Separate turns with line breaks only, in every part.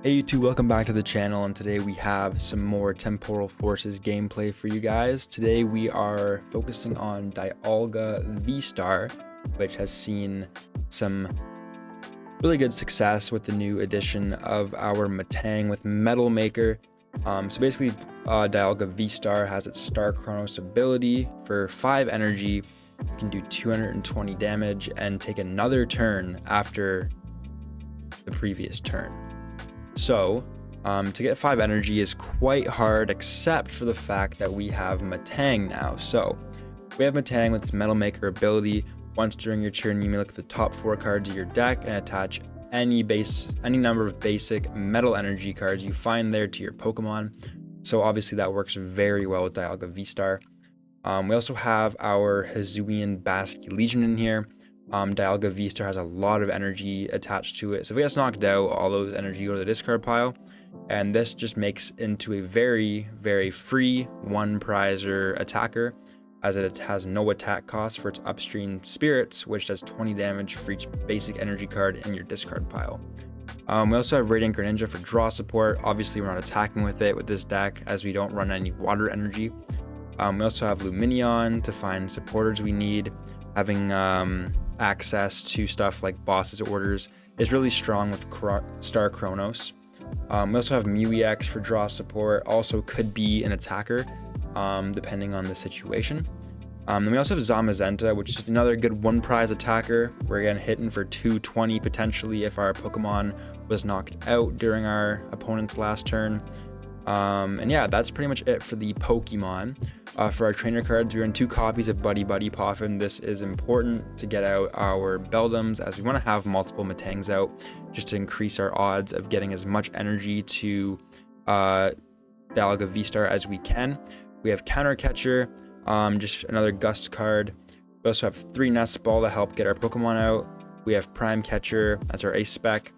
Hey YouTube, welcome back to the channel, and today we have some more Temporal Forces gameplay for you guys. Today we are focusing on Dialga Vstar, which has seen some really good success with the new addition of our Metang with Metal Maker. So basically Dialga Vstar has its Star Chronos ability. For 5 energy, you can do 220 damage and take another turn after the previous turn. So, to get 5 energy is quite hard, except for the fact that we have Metang now. So, we have Metang with its Metal Maker ability. Once during your turn, you may look at the top 4 cards of your deck and attach any number of basic metal energy cards you find there to your Pokemon. So obviously that works very well with Dialga Vstar. We also have our Hisuian Basculegion in here. Dialga Vstar has a lot of energy attached to it, so if it gets knocked out, all those energy go to the discard pile, and this just makes into a very free one prizer attacker, as it has no attack cost for its upstream spirits, which does 20 damage for each basic energy card in your discard pile. We also have Radiant Greninja for draw support. Obviously we're not attacking with it with this deck, as we don't run any water energy. We also have Lumineon to find supporters we need. Having access to stuff like bosses orders is really strong with Star Chronos. We also have MEX for draw support, also could be an attacker depending on the situation. Then we also have Zamazenta, which is another good one prize attacker. We're again hitting for 220 potentially if our Pokemon was knocked out during our opponent's last turn. And yeah, that's pretty much it for the Pokemon. For our trainer cards, we're in 2 copies of Buddy-Buddy Poffin. This is important to get out our Beldums, as we want to have multiple Metangs out just to increase our odds of getting as much energy to Dialga Vstar as we can. We have Counter Catcher, just another Gust card. We also have 3 Nest Ball to help get our Pokemon out. We have Prime Catcher, that's our Ace spec.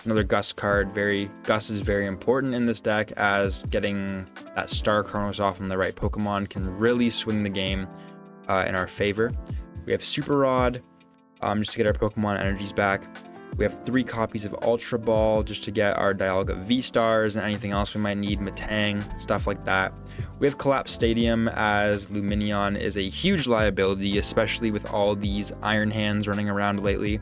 Another Gust card. Gust is very important in this deck, as getting that Star Chronos off on the right Pokemon can really swing the game in our favor. We have Super Rod, just to get our Pokemon energies back. We have 3 copies of Ultra Ball just to get our Dialga V-Stars and anything else we might need, Metang, stuff like that. We have Collapsed Stadium, as Lumineon is a huge liability, especially with all these Iron Hands running around lately.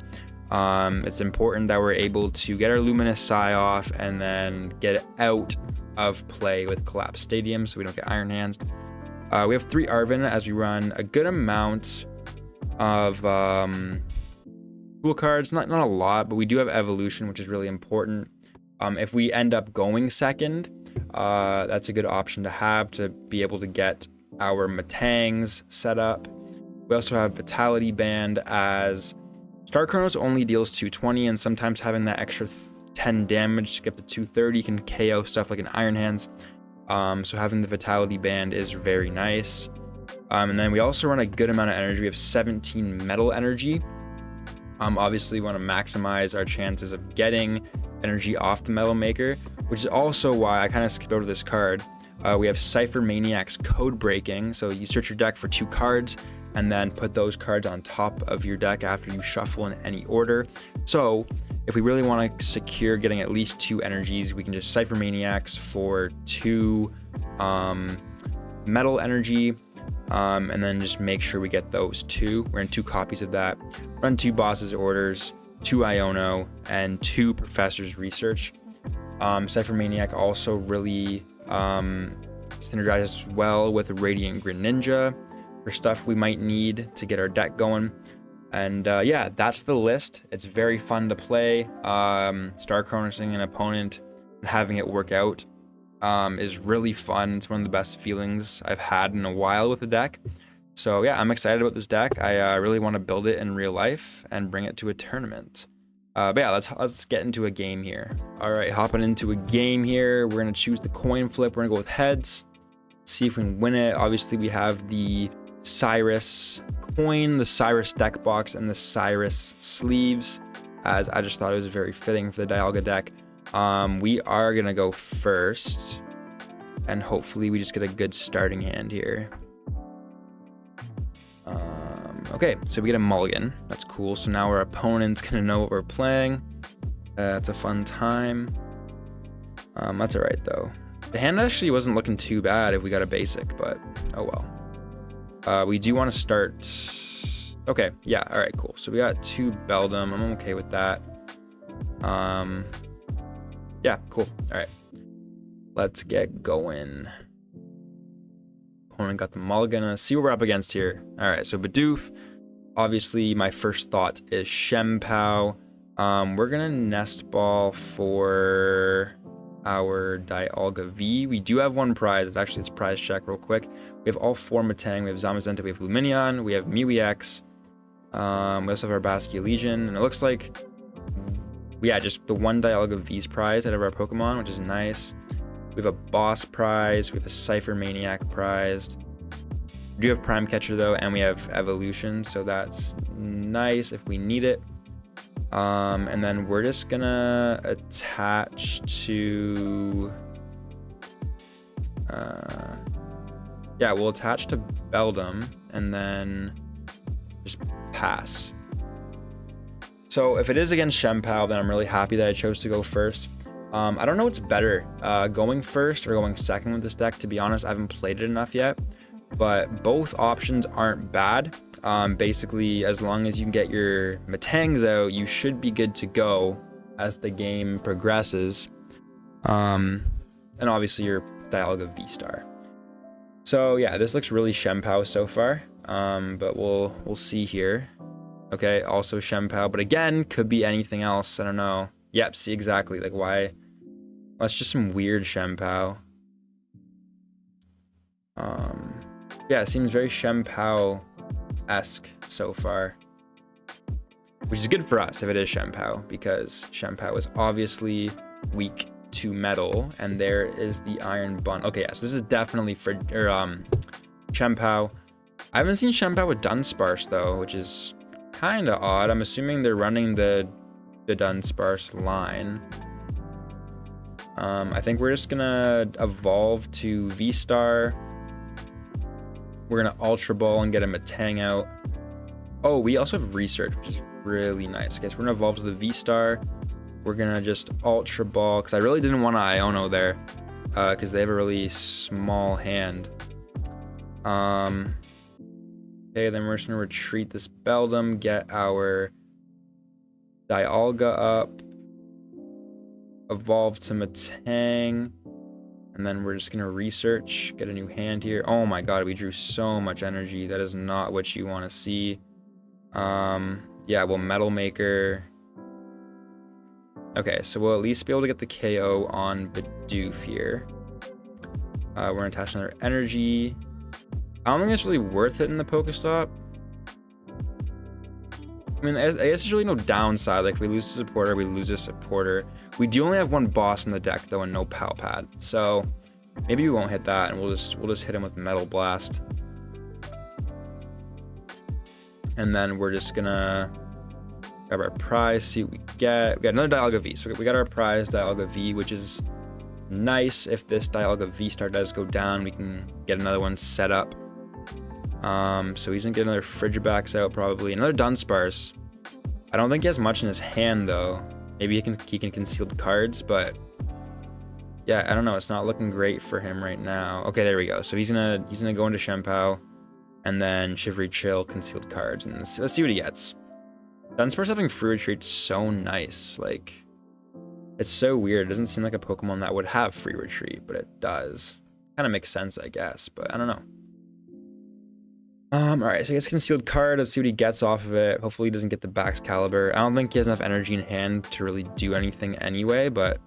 It's important that we're able to get our Luminous Psy off and then get it out of play with Collapsed Stadium so we don't get Iron Hands. We have 3 Arven, as we run a good amount of cool cards, not a lot, but we do have Evolution, which is really important. If we end up going second, that's a good option to have to be able to get our Metangs set up. We also have Vitality Band, as Star Chronos only deals 220, and sometimes having that extra 10 damage to get the 230 can KO stuff like an Iron Hands. So having the Vitality Band is very nice. And then we also run a good amount of energy. We have 17 metal energy. Obviously we want to maximize our chances of getting energy off the Metal Maker, which is also why I kind of skipped over this card. We have Ciphermaniac's Codebreaking. So you search your deck for 2 cards and then put those cards on top of your deck after you shuffle in any order. So if we really want to secure getting at least 2 energies, we can just Ciphermaniacs for 2 metal energy, and then just make sure we get those 2. We're in 2 copies of that. Run 2 bosses orders, 2 Iono, and 2 Professor's Research. Ciphermaniac also really synergizes well with Radiant Greninja for stuff we might need to get our deck going. And yeah, that's the list. It's very fun to play. Star Chronosing an opponent and having it work out is really fun. It's one of the best feelings I've had in a while with the deck. So yeah, I'm excited about this deck. I really want to build it in real life and bring it to a tournament. But yeah, let's get into a game here. All right, hopping into a game here. We're gonna choose the coin flip. We're gonna go with heads. See if we can win it. Obviously, we have the Cyrus coin, the Cyrus deck box, and the Cyrus sleeves, as I just thought it was very fitting for the Dialga deck. We are gonna go first, and hopefully we just get a good starting hand here. Okay, so we get a mulligan. That's cool. So now our opponent's gonna know what we're playing. It's a fun time. That's all right though. The hand actually wasn't looking too bad if we got a basic, but oh well. We do want to start. Okay, yeah, all right, cool. So we got 2 Beldum. I'm okay with that. Yeah, cool. All right, let's get going. Opponent got the mulligan. Let's see what we're up against here. All right, so Bidoof. Obviously, my first thought is Shempow. We're gonna nest ball for our Dialga V. We do have 1 prize. It's actually, let's prize check real quick. We have all 4 Metang. We have Zamazenta. We have Lumineon. We have MeWeX. We also have our Basculegion, and it looks like, yeah, just the 1 Dialga V's prize out of our Pokemon, which is nice. We have a boss prize. We have a Ciphermaniac prize. We do have Prime Catcher though, and we have Evolution, so that's nice if we need it. And then we're just gonna attach to, yeah, we'll attach to Beldum and then just pass. So if it is against Shempow, then I'm really happy that I chose to go first. I don't know what's better, going first or going second with this deck. To be honest, I haven't played it enough yet, but both options aren't bad. Basically, as long as you can get your Metangs out, you should be good to go as the game progresses. And obviously your Dialga Vstar. So yeah, this looks really Shempow so far, but we'll see here. Okay, also Shempow, but again, could be anything else. I don't know. Yep, see exactly, like why? Well, it's just some weird Shempow. Yeah, it seems very Shempow-esque so far, which is good for us if it is Shempow, because Shempow is obviously weak to metal, and there is the iron bun. Okay, yes, this is definitely for Shempow. I haven't seen Shempow with Dunsparce though, which is kind of odd. I'm assuming they're running the Dunsparce line. I think we're just gonna evolve to Vstar. We're gonna Ultra Ball and get a Metang out. Oh, we also have Research, which is really nice. Okay, so we're gonna evolve to the Vstar. We're gonna just Ultra Ball, because I really didn't want to Iono there, because they have a really small hand. Okay, then we're just gonna retreat this Beldum, get our Dialga up, evolve to Metang, and then we're just gonna research, get a new hand here. Oh my god, we drew so much energy. That is not what you want to see. Yeah, we'll Metal Maker. Okay, so we'll at least be able to get the KO on Bidoof here. We're gonna attach another energy. I don't think it's really worth it in the Pokestop. I mean, I guess there's really no downside. Like, if we lose a supporter, we lose a supporter. We do only have 1 boss in the deck though, and no Pal Pad. So maybe we won't hit that, and we'll just hit him with Metal Blast. And then we're just gonna grab our prize, see what we get. We got another Dialga V. So we got our prize, Dialga V, which is nice. If this Dialga Vstar does go down, we can get another one set up. So he's gonna get another Frigibax out probably. Another Dunsparce. I don't think he has much in his hand though. Maybe he can conceal the cards, but yeah, I don't know. It's not looking great for him right now. Okay, there we go. So he's gonna go into Shempow, and then Shivery Chill, concealed cards, and let's see what he gets. Dunsparce having Free Retreat's so nice. Like, it's so weird. It doesn't seem like a Pokemon that would have Free Retreat, but it does. Kind of makes sense, I guess, but I don't know. Alright, so he gets concealed card. Let's see what he gets off of it. Hopefully he doesn't get the Baxcalibur. I don't think he has enough energy in hand to really do anything anyway, but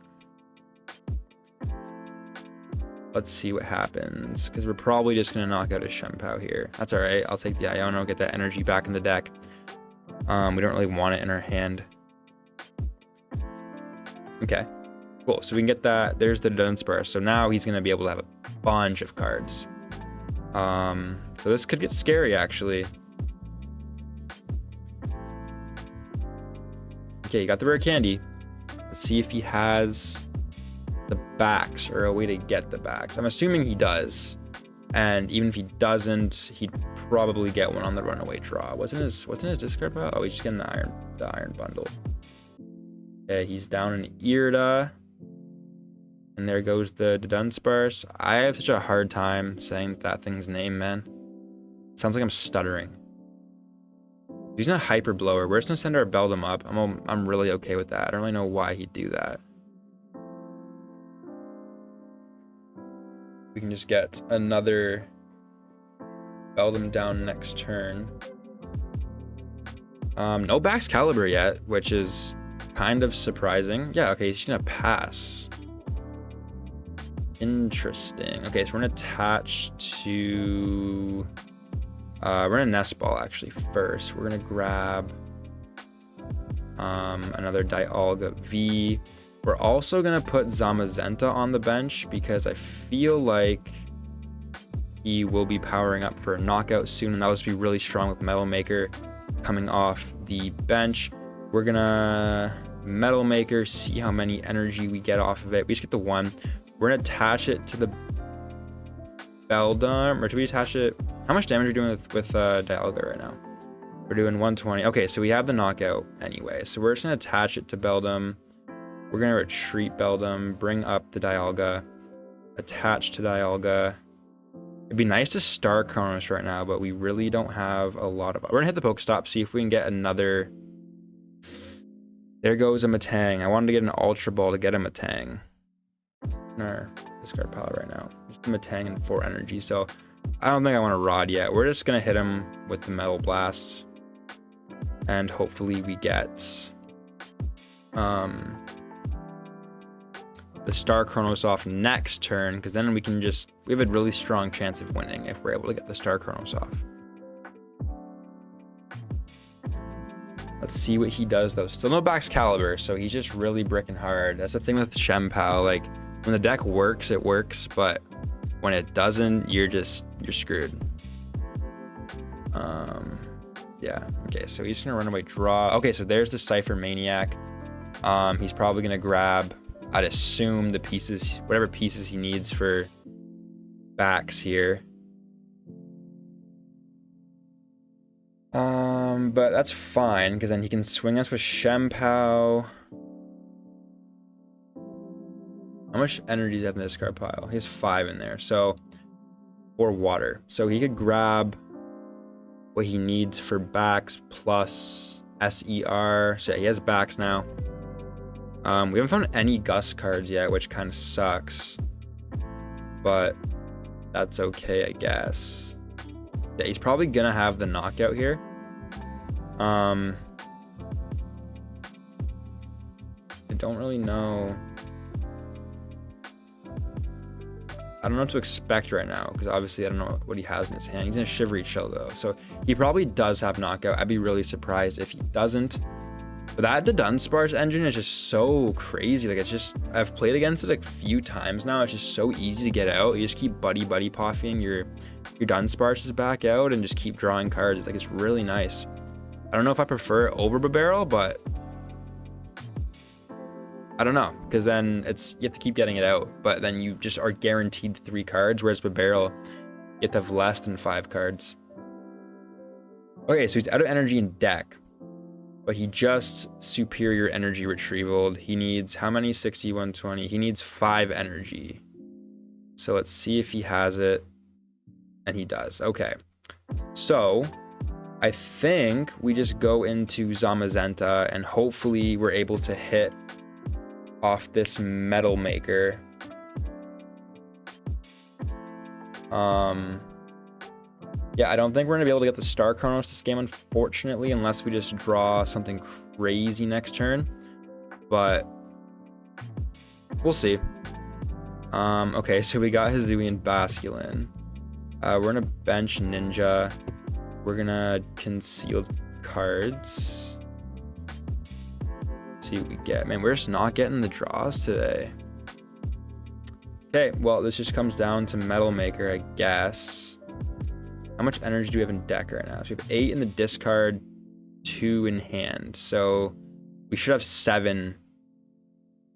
let's see what happens, because we're probably just going to knock out a Shempow here. That's alright. I'll take the Iono, get that energy back in the deck. We don't really want it in our hand. Okay, cool. So we can get that. There's the Dunsparce. So now he's going to be able to have a bunch of cards. So this could get scary, actually. Okay, you got the rare candy. Let's see if he has the backs or a way to get the backs. I'm assuming he does. And even if he doesn't, he'd probably get one on the runaway draw. What's in his discard pile? Oh, he's just getting the iron bundle. Okay, he's down an Irida. And there goes the Dunsparce. I have such a hard time saying that thing's name, man. It sounds like I'm stuttering. He's using a Hyper Blower. We're just gonna send our Beldum up. I'm really okay with that. I don't really know why he'd do that. We can just get another Beldum down next turn. No Bascaliber yet, which is kind of surprising. Yeah, okay, he's gonna pass. Interesting. Okay, so we're gonna attach to... we're gonna Nest Ball actually first. We're gonna grab another Dialga V. We're also gonna put Zamazenta on the bench because I feel like he will be powering up for a knockout soon, and that'll just be really strong with Metal Maker coming off the bench. We're gonna Metal Maker, see how many energy we get off of it. We just get the one. We're gonna attach it to the Beldum, or do we attach it? How much damage are we doing with Dialga right now? We're doing 120. Okay, so we have the knockout anyway. So we're just gonna attach it to Beldum. We're gonna retreat Beldum, bring up the Dialga, attach to Dialga. It'd be nice to Star Chronos right now, but we really don't have a lot of... We're gonna hit the Pokestop, see if we can get another... There goes a Metang. I wanted to get an Ultra Ball to get a Metang. In our discard pile right now. Just a Metang and 4 energy, so I don't think I want to Rod yet. We're just gonna hit him with the Metal Blast. And hopefully we get... the Star Chronos off next turn, because then we can just... We have a really strong chance of winning if we're able to get the Star Chronos off. Let's see what he does, though. Still no Bascaliber, so he's just really bricking hard. That's the thing with Shempal. Like, when the deck works, it works, but when it doesn't, you're screwed. Yeah. Okay, so he's gonna run away draw. Okay, so there's the Ciphermaniac. He's probably gonna grab... I'd assume the pieces, whatever pieces he needs for backs here. But that's fine, because then he can swing us with Shempal. How much energy does he have in this card pile? He has 5 in there, so... Or water. So he could grab what he needs for backs plus SER. So yeah, he has backs now. We haven't found any Gust cards yet, which kind of sucks. But that's okay, I guess. Yeah, he's probably gonna have the knockout here. I don't really know. I don't know what to expect right now, because obviously I don't know what he has in his hand. He's in a Shivery Chill, though, so he probably does have knockout. I'd be really surprised if he doesn't. But that Dunsparce engine is just so crazy. Like, it's just... I've played against it a few times now. It's just so easy to get out. You just keep Buddy-Buddy Poffing your Dunsparces back out and just keep drawing cards. It's like, it's really nice. I don't know if I prefer it over Barrel, but... I don't know, because then it's... You have to keep getting it out, but then you just are guaranteed 3 cards, whereas Barrel, you have to have less than 5 cards. Okay, so he's out of energy in deck. But he just superior energy retrievaled. He needs how many? 60, 120. He needs 5 energy. So let's see if he has it. And he does. Okay. So I think we just go into Zamazenta and hopefully we're able to hit off this Metal Maker. Yeah, I don't think we're going to be able to get the Star Chronos this game, unfortunately, unless we just draw something crazy next turn. But we'll see. Okay, so we got Hisuian Basculin. We're going to bench Ninja. We're going to conceal cards. Let's see what we get. Man, we're just not getting the draws today. Okay, well, this just comes down to Metal Maker, I guess. How much energy do we have in deck right now? So we have 8 in the discard, 2 in hand. So we should have 7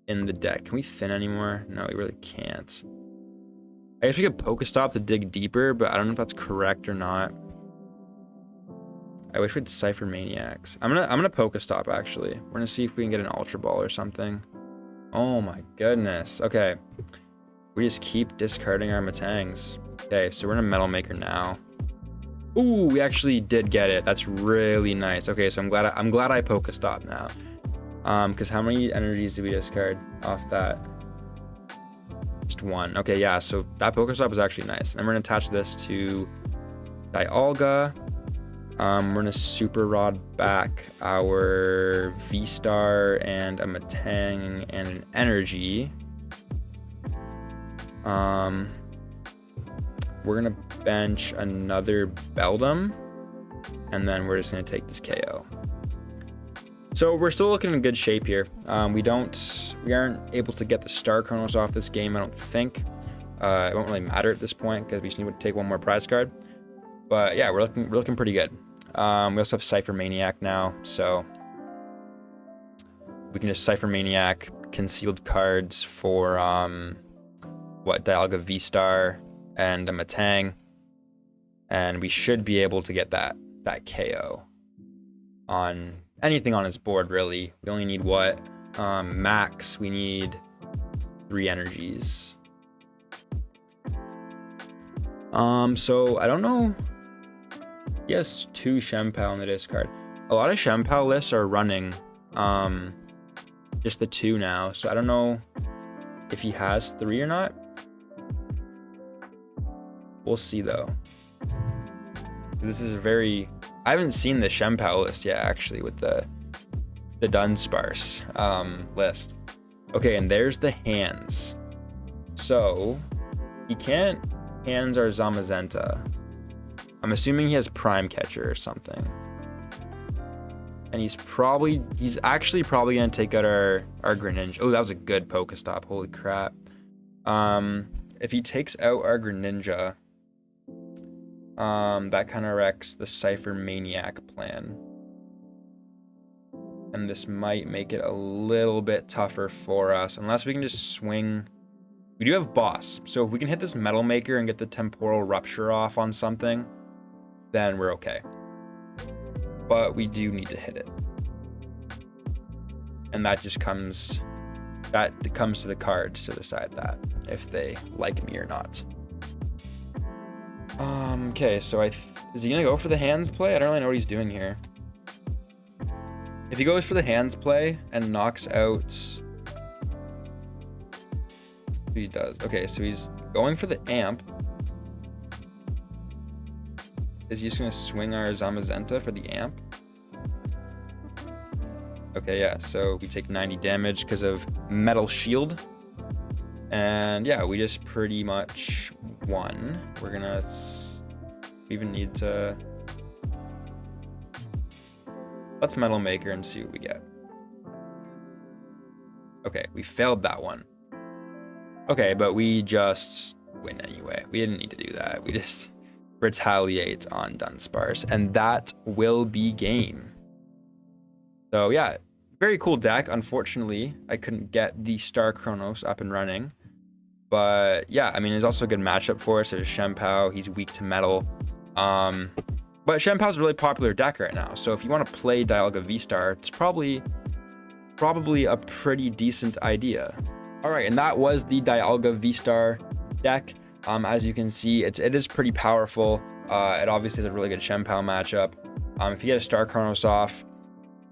in the deck. Can we thin anymore? No, we really can't. I guess we could Pokestop to dig deeper, but I don't know if that's correct or not. I wish we had Ciphermaniacs. I'm gonna Pokestop actually. We're gonna see if we can get an Ultra Ball or something. Oh my goodness. Okay. We just keep discarding our Metangs. Okay, so we're in a Metal Maker now. Ooh, we actually did get it. That's really nice. Okay, so I'm glad I Pokestop now. Because how many energies did we discard off that? Just one. Okay, yeah, so that Pokestop was actually nice. And we're gonna attach this to Dialga. We're gonna Super Rod back our V-Star and a Metang and an Energy. We're gonna bench another Beldum, and then we're just gonna take this KO. So we're still looking in good shape here. We aren't able to get the Star Chronos off this game, I don't think. It won't really matter at this point because we just need to take one more prize card. But yeah, we're looking pretty good. We also have Ciphermaniac now, so we can just Ciphermaniac concealed cards for Dialga Vstar and a Metang, and we should be able to get that KO on anything on his board, really. We only need what? Max, we need 3 energies. So I don't know. He has 2 Shempal in the discard. A lot of Shempal lists are running just the 2 now, so I don't know if he has 3 or not. We'll see though. This is I haven't seen the Shempal list yet, actually, with the Dunsparce list. Okay, and there's the hands. So he can't hands our Zamazenta. I'm assuming he has Prime Catcher or something. And he's actually probably gonna take out our Greninja. Oh, that was a good Pokestop. Holy crap. If he takes out our Greninja, that kind of wrecks the Ciphermaniac plan. And this might make it a little bit tougher for us, unless we can just swing. We do have Boss, so if we can hit this Metal Maker and get the Temporal Rupture off on something, then we're okay. But we do need to hit it. And that comes to the cards to decide that, if they like me or not. Okay, so is he gonna go for the hands play? I don't really know what he's doing here. If he goes for the hands play and knocks out, he does. Okay, so he's going for the amp. Is he just gonna swing our Zamazenta for the amp? Okay, yeah, so we take 90 damage because of Metal Shield. And yeah, we just pretty much won. We're gonna even need to... Let's Metal Maker and see what we get. Okay, we failed that one. Okay, but we just win anyway. We didn't need to do that. We just retaliate on Dunsparce, and that will be game. So yeah, very cool deck. Unfortunately, I couldn't get the Star Chronos up and running. But yeah, I mean, it's also a good matchup for us. There's Shempal. He's weak to metal. But Shempal's a really popular deck right now. So if you want to play Dialga Vstar, it's probably a pretty decent idea. All right, and that was the Dialga Vstar deck. As you can see, it is pretty powerful. It obviously has a really good Shempal matchup. If you get a Star Chronos off,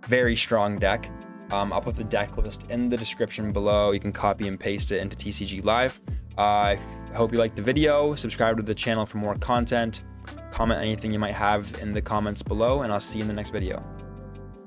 very strong deck. I'll put the deck list in the description below. You can copy and paste it into TCG Live. I hope you liked the video. Subscribe to the channel for more content. Comment anything you might have in the comments below, and I'll see you in the next video.